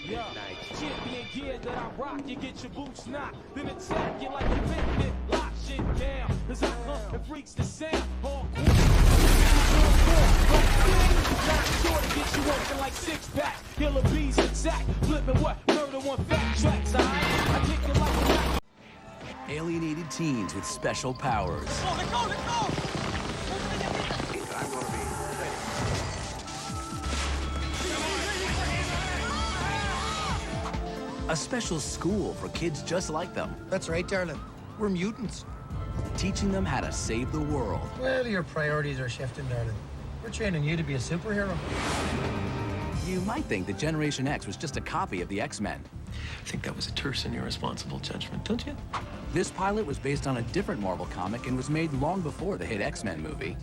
Yeah, champion gear that I rock, you get your boots knocked, then attack you like a picnic, lock shit down, cause I come and freaks the sound, hardcore, not sure to get you working like six packs, killer bees attack, flipping what, murder one fat tracks, alright, I kick it like a rap. Alienated teens with special powers. Let's go! A special school for kids just like them, That's right, darling. We're mutants. teaching them how to save the world. Well, your priorities are shifting, darling. We're training you to be a superhero. You might think that Generation X was just a copy of the X-Men. I think that was a terse and irresponsible judgment, don't you? This pilot was based on a different Marvel comic and was made long before the hit X-Men movie.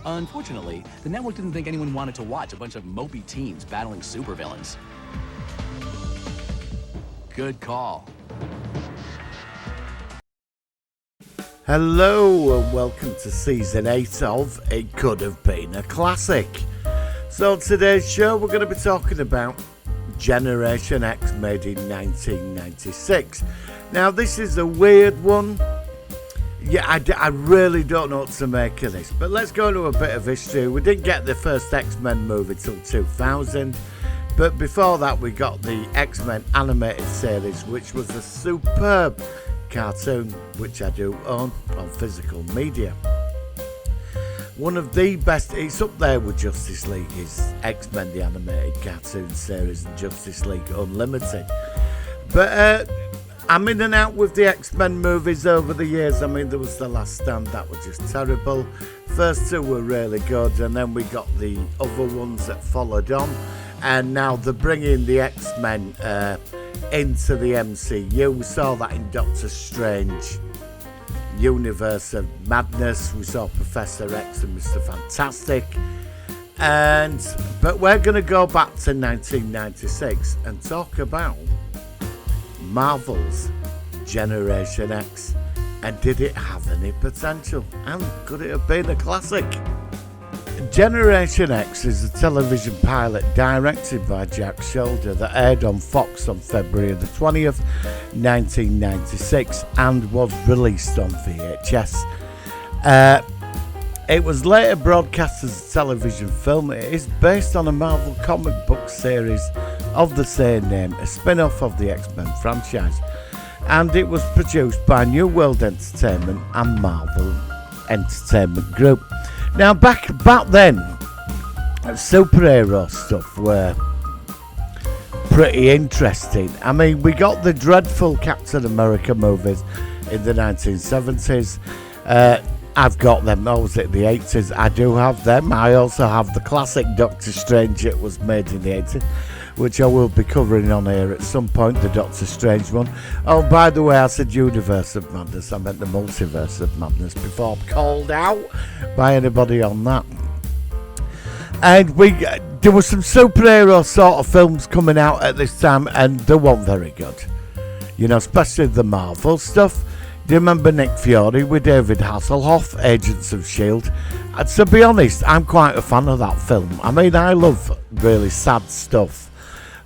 Unfortunately, the network didn't think anyone wanted to watch a bunch of mopey teens battling supervillains. Good call. Hello and welcome to season 8 of It Could Have Been a Classic. So today's show we're going to be talking about Generation X, made in 1996. Now this is a weird one. Yeah, I really don't know what to make of this, but let's go into a bit of history. We didn't get the first X-Men movie till 2000, but before that we got the X-Men animated series, which was a superb cartoon, which I do own on physical media. One of the best, it's up there with Justice League, is X-Men the animated cartoon series and Justice League Unlimited. But I'm in and out with the X-Men movies over the years. I mean, there was The Last Stand, that was just terrible. First two were really good, and then we got the other ones that followed on, and now they're bringing the X-Men into the MCU. We saw that in Doctor Strange Universe of Madness. We saw Professor X and Mr. Fantastic, but we're going to go back to 1996 and talk about Marvel's Generation X, and did it have any potential, and could it have been a classic? Generation X is a television pilot directed by Jack Shoulder that aired on Fox on February the 20th, 1996, and was released on VHS. It was later broadcast as a television film. It is based on a Marvel comic book series of the same name, a spin-off of the X-Men franchise, and it was produced by New World Entertainment and Marvel Entertainment Group. Now back then, superhero stuff were pretty interesting. I mean, we got the dreadful Captain America movies in the 1970s. I've got them. I was at the 80s. I do have them. I also have the classic Doctor Strange that was made in the 80s, which I will be covering on here at some point, the Doctor Strange one. Oh, by the way, I said Universe of Madness. I meant the Multiverse of Madness before I'm called out by anybody on that. And there were some superhero sort of films coming out at this time, and they weren't very good. You know, especially the Marvel stuff. Do you remember Nick Fury with David Hasselhoff, Agents of S.H.I.E.L.D.? And to be honest, I'm quite a fan of that film. I mean, I love really sad stuff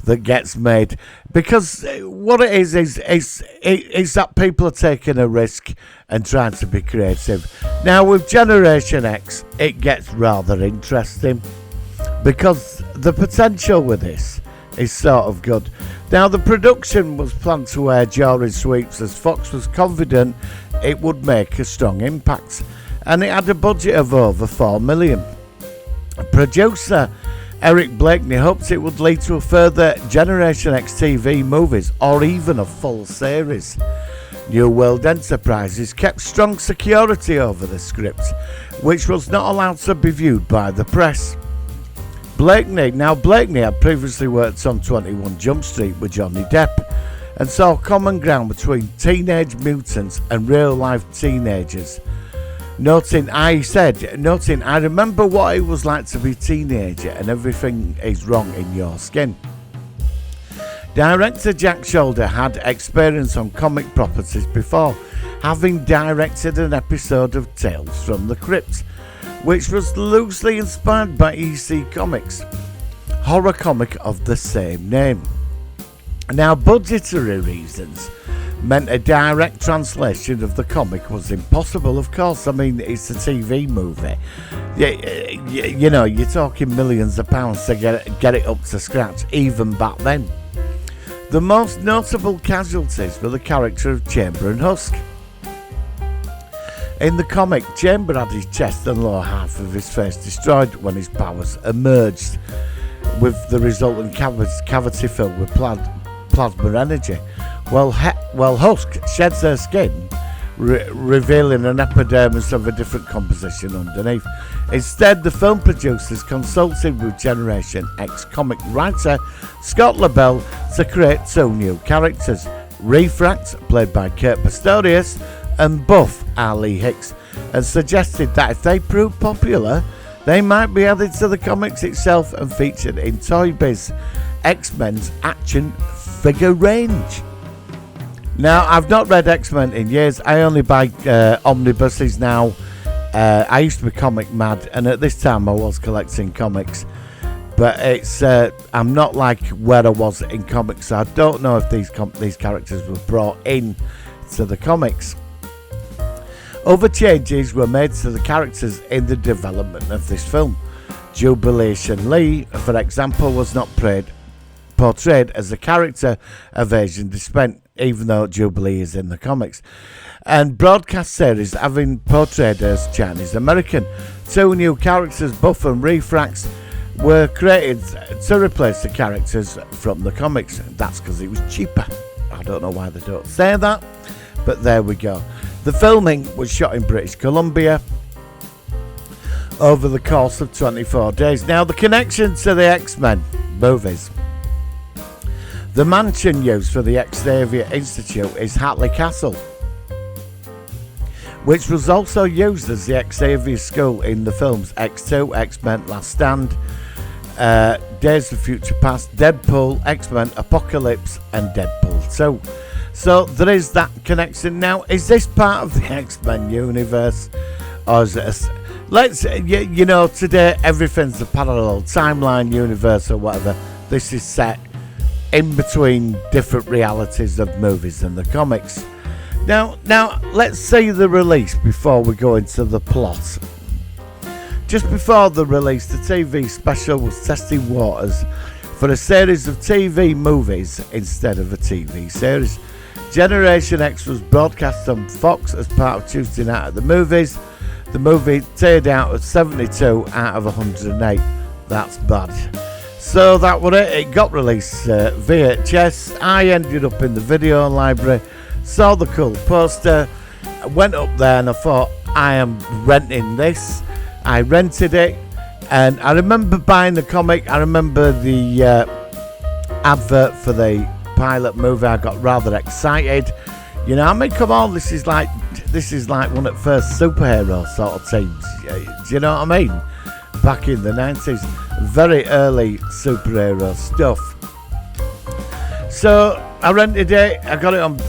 that gets made, because what it is that people are taking a risk and trying to be creative. Now with Generation X, it gets rather interesting, because the potential with this is sort of good. Now the production was planned to air during sweeps, as Fox was confident it would make a strong impact, and it had a budget of over $4 million. Producer Eric Blakeney hoped it would lead to a further Generation X TV movies, or even a full series. New World Enterprises kept strong security over the script, which was not allowed to be viewed by the press. Blakeney had previously worked on 21 Jump Street with Johnny Depp, and saw common ground between teenage mutants and real-life teenagers. Noting, I remember what it was like to be a teenager, and everything is wrong in your skin. Director Jack Shoulder had experience on comic properties before, having directed an episode of Tales from the Crypt, which was loosely inspired by EC Comics' horror comic of the same name. Now, budgetary reasons meant a direct translation of the comic was impossible, of course. I mean, it's a TV movie. You know, you're talking millions of pounds to get it up to scratch, even back then. The most notable casualties were the character of Chamber and Husk. In the comic, Chamber had his chest and lower half of his face destroyed when his powers emerged, with the resultant cavity filled with plasma energy. Well, Husk sheds her skin, revealing an epidermis of a different composition underneath. Instead, the film producers consulted with Generation X comic writer Scott LaBelle to create two new characters, Refrax, played by Kurt Pistorius, and Buff, Ali Hicks, and suggested that if they proved popular, they might be added to the comics itself and featured in Toy Biz X-Men's action figure range. Now, I've not read X-Men in years. I only buy omnibuses now. I used to be comic mad, and at this time I was collecting comics. But it's I'm not like where I was in comics, so I don't know if these characters were brought in to the comics. Other changes were made to the characters in the development of this film. Jubilation Lee, for example, was not portrayed as a character of Asian descent, even though Jubilee is in the comics, and broadcast series having portrayed her as Chinese American. Two new characters, Buff and Refrax, were created to replace the characters from the comics. That's because it was cheaper. I don't know why they don't say that, but there we go. The filming was shot in British Columbia over the course of 24 days. Now, the connection to the X-Men movies. The mansion used for the Xavier Institute is Hatley Castle, which was also used as the Xavier School in the films X2, X-Men Last Stand, Days of Future Past, Deadpool, X-Men Apocalypse, and Deadpool 2. So there is that connection. Now, is this part of the X-Men universe, or is it you know, today everything's a parallel timeline universe or whatever. This is set in between different realities of movies and the comics. Now let's see the release before we go into the plot. Just before the release, the TV special was testing waters for a series of TV movies instead of a TV series. Generation X was broadcast on Fox as part of Tuesday Night at the Movies. The movie turned out at 72 out of 108. That's bad. So that was it. It got released VHS. I ended up in the video library, saw the cool poster, went up there and I thought, I am renting this. I rented it, and I remember buying the comic. I remember the advert for the pilot movie. I got rather excited. You know, I mean, come on, this is like one of the first superhero sort of teams. Do you know what I mean? Back in the 90s, very early superhero stuff. So I rented it. I got it on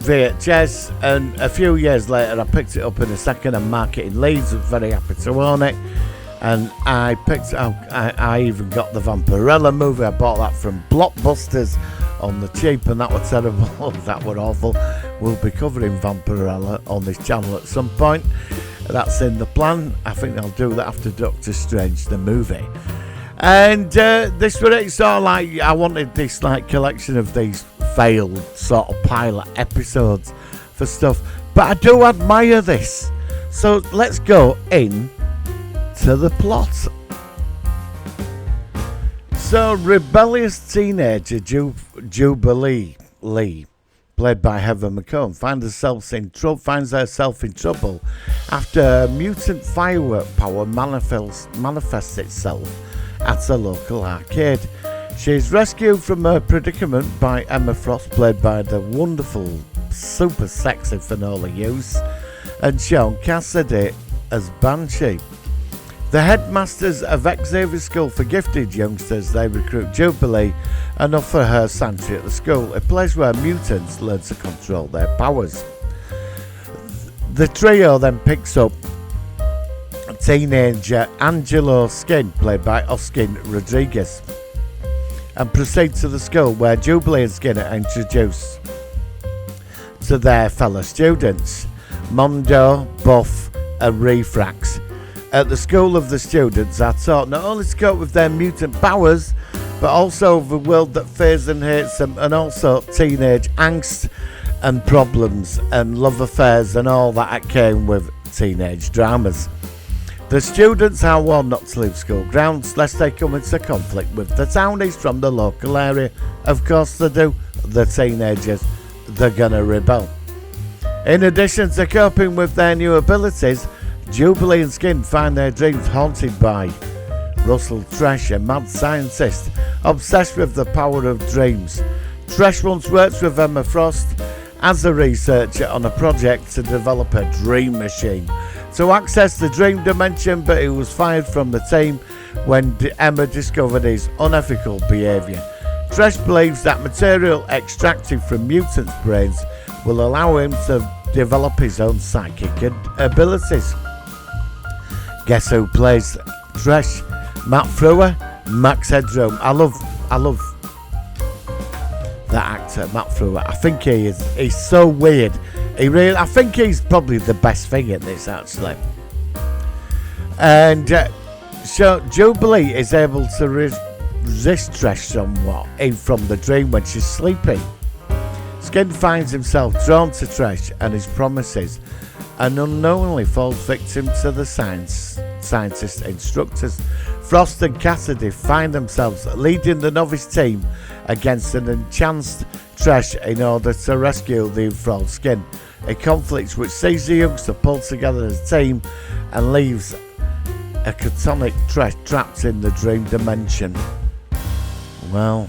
VHS, and a few years later I picked it up in a second-hand market in Leeds. I was very happy to own it, and I even got the Vampirella movie. I bought that from Blockbusters on the cheap, and that was terrible. That was awful. We'll be covering Vampirella on this channel at some point. That's in the plan. I think I'll do that after Doctor Strange the movie. And this was it. Sort of like I wanted this like collection of these failed sort of pilot episodes for stuff, but I do admire this. So let's go in to the plot. So rebellious teenager Jubilee Lee, played by Heather McComb, finds herself in trouble after a mutant firework power manifests itself at a local arcade. She is rescued from her predicament by Emma Frost, played by the wonderful, super sexy Finola Hughes, and Sean Cassidy as Banshee. The headmasters of Xavier School for gifted youngsters, they recruit Jubilee and offer her sanctuary at the school, a place where mutants learn to control their powers. The trio then picks up teenager Angelo Skin, played by Agustin Rodriguez, and proceed to the school where Jubilee and Skin are introduced to their fellow students, Mondo, Buff and Refrax. At the school of the students are taught not only to cope with their mutant powers, but also the world that fears and hates them, and also teenage angst and problems and love affairs and all that came with teenage dramas. The students are warned not to leave school grounds lest they come into conflict with the townies from the local area. Of course they do, the teenagers, they're gonna rebel. In addition to coping with their new abilities, Jubilee and Skin find their dreams haunted by Russell Tresh, a mad scientist obsessed with the power of dreams. Tresh once worked with Emma Frost as a researcher on a project to develop a dream machine to access the dream dimension, but he was fired from the team when Emma discovered his unethical behaviour. Tresh believes that material extracted from mutants' brains will allow him to develop his own psychic abilities. Guess who plays Tresh? Matt Frewer, Max Headroom. I love that actor, Matt Frewer. I think he's so weird. I think he's probably the best thing in this, actually. And so Jubilee is able to resist Tresh somewhat from the dream when she's sleeping. Skin finds himself drawn to Tresh and his promises, and unknowingly falls victim to the scientist instructors. Frost and Cassidy find themselves leading the novice team against an enchanced Tresh in order to rescue the enthralled Skin, a conflict which sees the youngster pull together as a team and leaves a catonic Tresh trapped in the dream dimension. Well,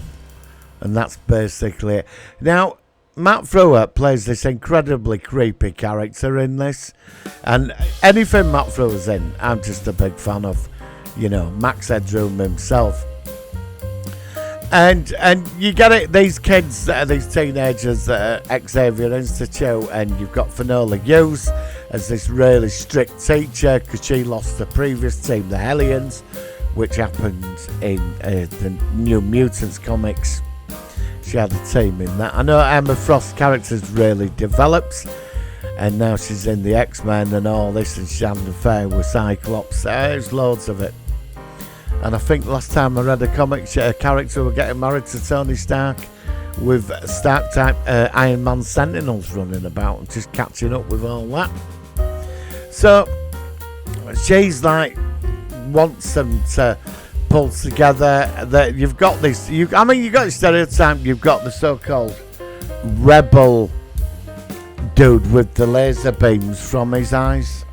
and that's basically it. Now, Matt Frewer plays this incredibly creepy character in this, and anything Matt Frewer's in, I'm just a big fan of. You know, Max Headroom himself. And you get it, these kids, these teenagers at Xavier Institute, and you've got Finola Hughes as this really strict teacher because she lost the previous team, the Hellions, which happened in the New Mutants comics. She had a team in that. I know Emma Frost's character's really developed, and now she's in the X-Men and all this, and she had an affair with Cyclops. There's loads of it. And I think last time I read a comic, a character were getting married to Tony Stark with Stark-type Iron Man Sentinels running about and just catching up with all that. So she's like, wants them to pull together. That you've got this. You've got the stereotype. You've got the so-called rebel dude with the laser beams from his eyes.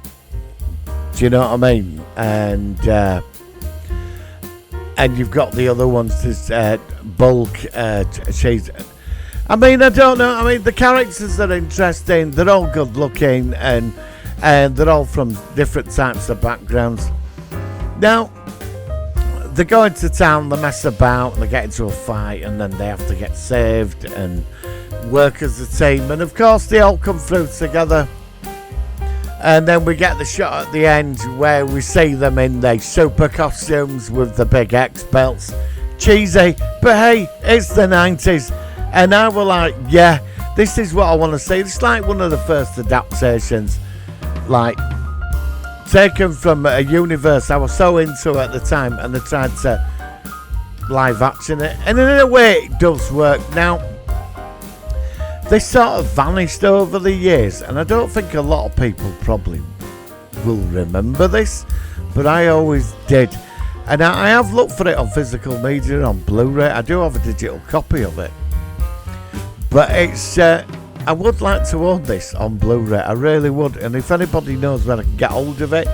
Do you know what I mean? And you've got the other ones, this Bulk, she's... I don't know. The characters are interesting. They're all good looking, and they're all from different types of backgrounds. Now, they go into town, they mess about, and they get into a fight, and then they have to get saved and work as a team. And of course, they all come through together. And then we get the shot at the end where we see them in their super costumes with the big X belts. Cheesy, but hey, it's the 90s. And I was like, yeah, this is what I want to see. It's like one of the first adaptations, like, taken from a universe I was so into at the time, and they tried to live action it. And in a way, it does work. Now, they sort of vanished over the years, and I don't think a lot of people probably will remember this, but I always did. And I have looked for it on physical media, on Blu-ray. I do have a digital copy of it. But it's, I would like to own this on Blu-ray, I really would. And if anybody knows where I can get hold of it,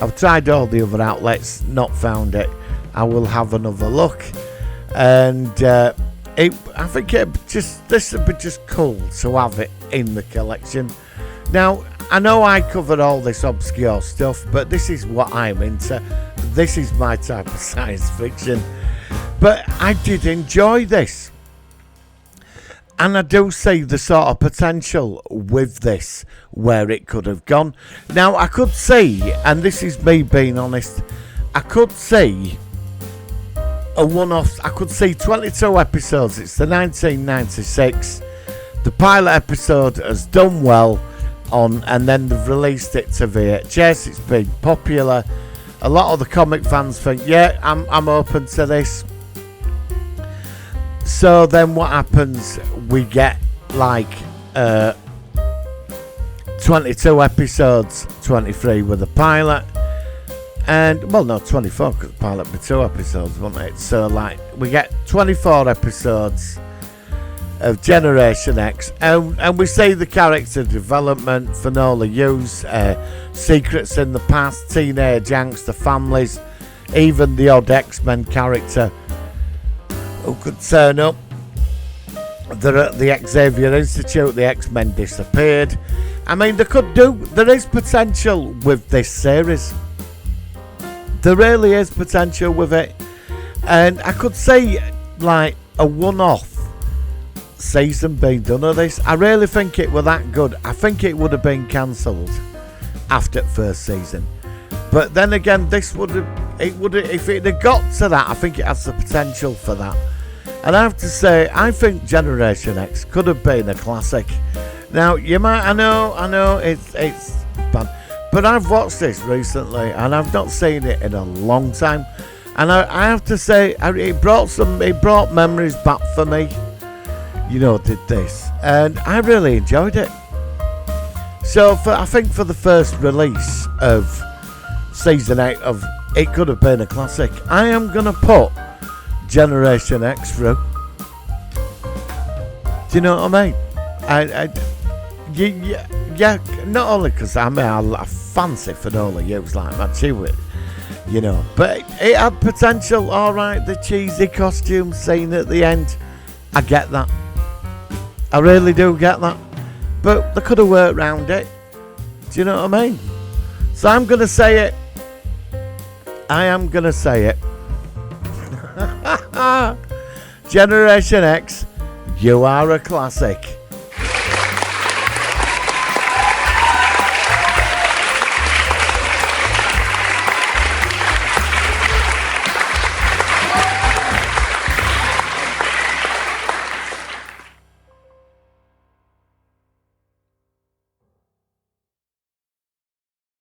I've tried all the other outlets, not found it. I will have another look. And I think this would be just cool to have it in the collection. Now, I know I covered all this obscure stuff, but this is what I'm into. This is my type of science fiction. But I did enjoy this. And I do see the sort of potential with this, where it could have gone. Now, I could see, and this is me being honest, I could see a one-off. I could see 22 episodes. It's the 1996. The pilot episode has done well on, and then they've released it to VHS. It's been popular. A lot of the comic fans think, yeah, I'm open to this. So then what happens? We get like 22 episodes, 23 with the pilot, and well, no, 24 because the pilot would be 2 episodes, wouldn't it? So like we get 24 episodes of Generation X, and we see the character development, Finola Hughes, secrets in the past, teenage angst, the families, even the odd X-Men character who could turn up. They're at the Xavier Institute, the X-Men disappeared. I mean, there is potential with this series. There really is potential with it. And I could see like a one-off season being done of this. I really think it were that good. I think it would have been cancelled after first season. But then again, if it had got to that, I think it has the potential for that. And I have to say, I think Generation X could have been a classic. Now, you might, I know, it's bad, but I've watched this recently, and I've not seen it in a long time. And I have to say, it brought memories back for me. You know, did this, and I really enjoyed it. So, I think for the first release of season 8 of it could have been a classic. I am gonna put Generation X through. Do you know what I mean? Yeah. Not only because I fancy Finola Hughes like that, she would, you know, but it had potential. All right, the cheesy costume scene at the end, I get that. I really do get that, but they could have worked around it. Do you know what I mean? So I'm gonna say it. I am gonna say it. Generation X, you are a classic.